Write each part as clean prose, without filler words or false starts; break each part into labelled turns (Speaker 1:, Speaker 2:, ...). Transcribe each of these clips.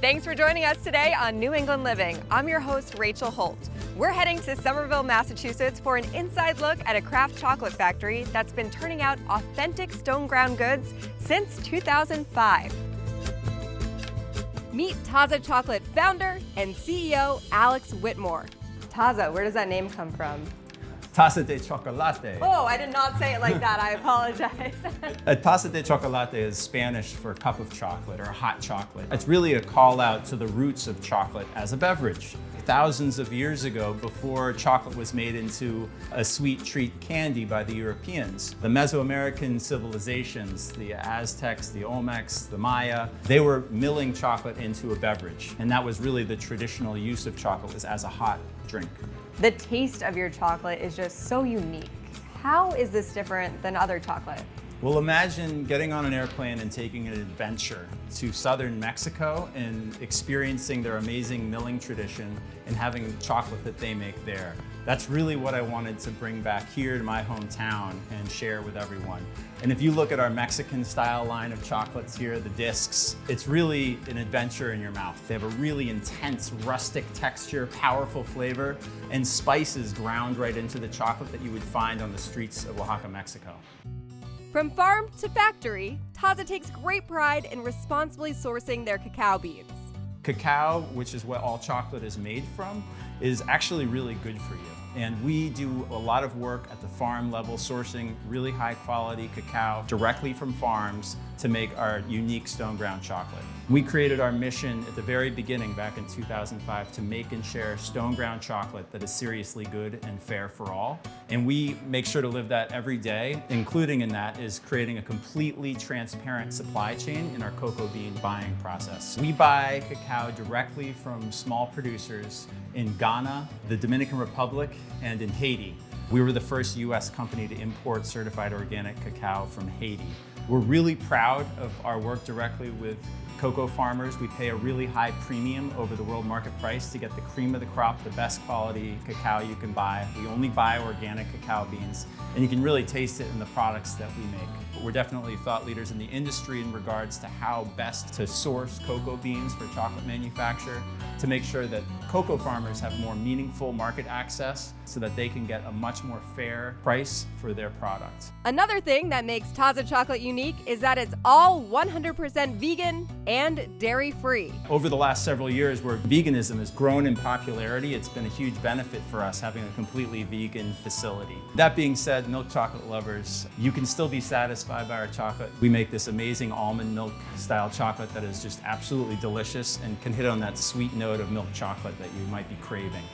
Speaker 1: Thanks for joining us today on New England Living. I'm your host, Rachel Holt. We're heading to Somerville, Massachusetts for an inside look at a craft chocolate factory that's been turning out authentic stone ground goods since 2005. Meet Taza Chocolate founder and CEO Alex Whitmore. Taza, where does that name come from?
Speaker 2: Taza Chocolate.
Speaker 1: Oh, I did not say it like that. I apologize.
Speaker 2: Taza Chocolate is Spanish for cup of chocolate or hot chocolate. It's really a call out to the roots of chocolate as a beverage. Thousands of years ago, before chocolate was made into a sweet treat candy by the Europeans, the Mesoamerican civilizations, the Aztecs, the Olmecs, the Maya, they were milling chocolate into a beverage. And that was really the traditional use of chocolate, was as a hot drink.
Speaker 1: The taste of your chocolate is just so unique. How is this different than other chocolate?
Speaker 2: Well, imagine getting on an airplane and taking an adventure to southern Mexico and experiencing their amazing milling tradition and having chocolate that they make there. That's really what I wanted to bring back here to my hometown and share with everyone. And if you look at our Mexican style line of chocolates here, the discs, it's really an adventure in your mouth. They have a really intense rustic texture, powerful flavor, and spices ground right into the chocolate that you would find on the streets of Oaxaca, Mexico.
Speaker 1: From farm to factory, Taza takes great pride in responsibly sourcing their cacao beans.
Speaker 2: Cacao, which is what all chocolate is made from, is actually really good for you. And we do a lot of work at the farm level, sourcing really high quality cacao directly from farms to make our unique stone ground chocolate. We created our mission at the very beginning back in 2005 to make and share stone ground chocolate that is seriously good and fair for all. And we make sure to live that every day. Including in that is creating a completely transparent supply chain in our cocoa bean buying process. We buy cacao directly from small producers in Ghana, the Dominican Republic, and in Haiti. We were the first US company to import certified organic cacao from Haiti. We're really proud of our work directly with cocoa farmers. We pay a really high premium over the world market price to get the cream of the crop, the best quality cacao you can buy. We only buy organic cacao beans, and you can really taste it in the products that we make. We're definitely thought leaders in the industry in regards to how best to source cocoa beans for chocolate manufacture to make sure that cocoa farmers have more meaningful market access so that they can get a much more fair price for their products.
Speaker 1: Another thing that makes Taza Chocolate unique is that it's all 100% vegan and dairy-free.
Speaker 2: Over the last several years, where veganism has grown in popularity, it's been a huge benefit for us having a completely vegan facility. That being said, milk chocolate lovers, you can still be satisfied by our chocolate. We make this amazing almond milk style chocolate that is just absolutely delicious and can hit on that sweet note of milk chocolate that you might be craving.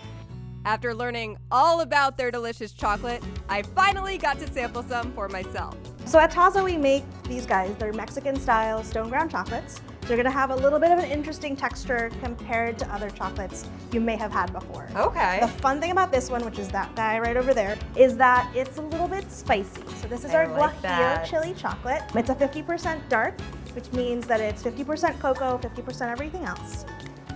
Speaker 1: After learning all about their delicious chocolate, I finally got to sample some for myself.
Speaker 3: So at Taza we make these guys. They're Mexican style stone ground chocolates. They're gonna have a little bit of an interesting texture compared to other chocolates you may have had before.
Speaker 1: Okay.
Speaker 3: The fun thing about this one, which is that guy right over there, is that it's a little bit spicy. So this is our Guajillo chili chocolate. It's a 50% dark, which means that it's 50% cocoa, 50% everything else.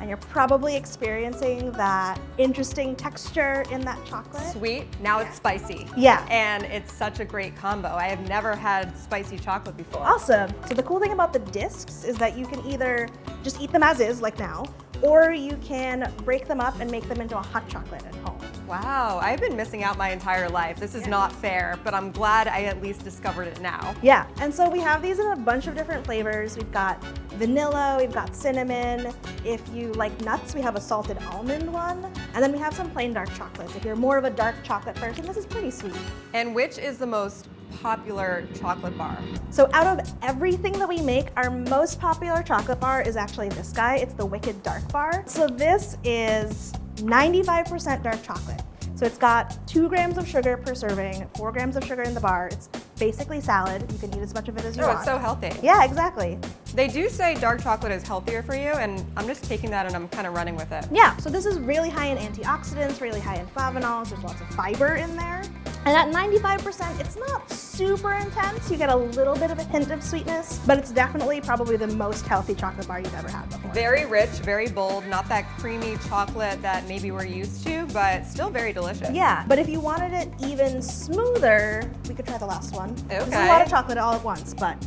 Speaker 3: And you're probably experiencing that interesting texture in that chocolate.
Speaker 1: Sweet, now it's spicy.
Speaker 3: Yeah.
Speaker 1: And it's such a great combo. I have never had spicy chocolate before.
Speaker 3: Awesome. So the cool thing about the discs is that you can either just eat them as is, like now, or you can break them up and make them into a hot chocolate at home.
Speaker 1: Wow, I've been missing out my entire life. This is not fair, but I'm glad I at least discovered it now.
Speaker 3: Yeah, and so we have these in a bunch of different flavors. We've got vanilla, we've got cinnamon. If you like nuts, we have a salted almond one. And then we have some plain dark chocolates. If you're more of a dark chocolate person, this is pretty sweet.
Speaker 1: And which is the most popular chocolate bar?
Speaker 3: So out of everything that we make, our most popular chocolate bar is actually this guy. It's the Wicked Dark Bar. So this is 95% dark chocolate. So it's got 2 grams of sugar per serving, 4 grams of sugar in the bar. It's basically salad. You can eat as much of it as you want.
Speaker 1: Oh, it's so healthy.
Speaker 3: Yeah, exactly.
Speaker 1: They do say dark chocolate is healthier for you, and I'm just taking that and I'm kind of running with it.
Speaker 3: Yeah, so this is really high in antioxidants, really high in flavonols. There's lots of fiber in there. And at 95%, it's not super intense. You get a little bit of a hint of sweetness, but it's definitely probably the most healthy chocolate bar you've ever had before.
Speaker 1: Very rich, very bold, not that creamy chocolate that maybe we're used to, but still very delicious.
Speaker 3: Yeah, but if you wanted it even smoother, we could try the last one.
Speaker 1: Okay.
Speaker 3: This is a lot of chocolate all at once, but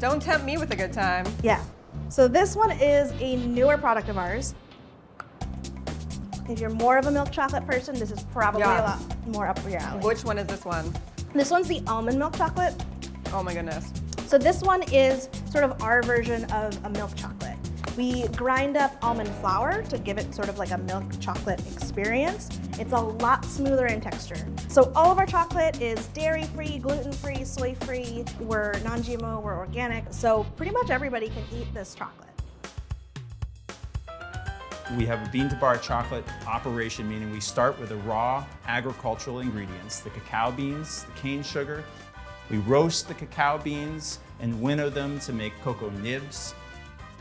Speaker 1: Don't tempt me with a good time.
Speaker 3: yeah. So this one is a newer product of ours. If you're more of a milk chocolate person, this is probably a lot more up your alley.
Speaker 1: Which one is this one?
Speaker 3: This one's the almond milk chocolate.
Speaker 1: Oh my goodness.
Speaker 3: So this one is sort of our version of a milk chocolate. We grind up almond flour to give it sort of like a milk chocolate experience. It's a lot smoother in texture. So all of our chocolate is dairy-free, gluten-free, soy-free. We're non-GMO, we're organic. So pretty much everybody can eat this chocolate.
Speaker 2: We have a bean-to-bar chocolate operation, meaning we start with the raw agricultural ingredients, the cacao beans, the cane sugar. We roast the cacao beans and winnow them to make cocoa nibs.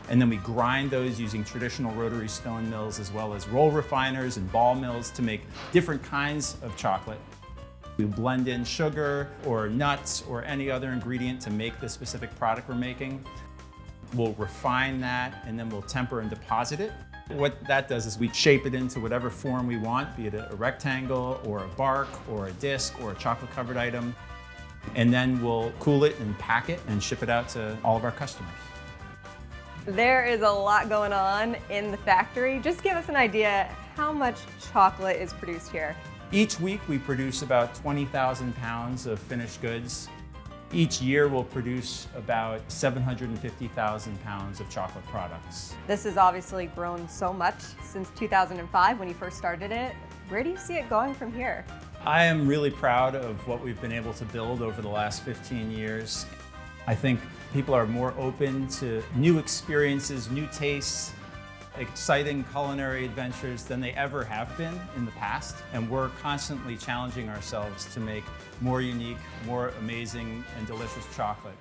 Speaker 2: And then we grind those using traditional rotary stone mills as well as roll refiners and ball mills to make different kinds of chocolate. We blend in sugar or nuts or any other ingredient to make the specific product we're making. We'll refine that and then we'll temper and deposit it. What that does is we shape it into whatever form we want, be it a rectangle or a bark or a disc or a chocolate covered item. And then we'll cool it and pack it and ship it out to all of our customers.
Speaker 1: There is a lot going on in the factory. Just give us an idea how much chocolate is produced here.
Speaker 2: Each week we produce about 20,000 pounds of finished goods. Each year we'll produce about 750,000 pounds of chocolate products.
Speaker 1: This has obviously grown so much since 2005 when you first started it. Where do you see it going from here?
Speaker 2: I am really proud of what we've been able to build over the last 15 years. I think people are more open to new experiences, new tastes, exciting culinary adventures than they ever have been in the past. And we're constantly challenging ourselves to make more unique, more amazing, and delicious chocolate.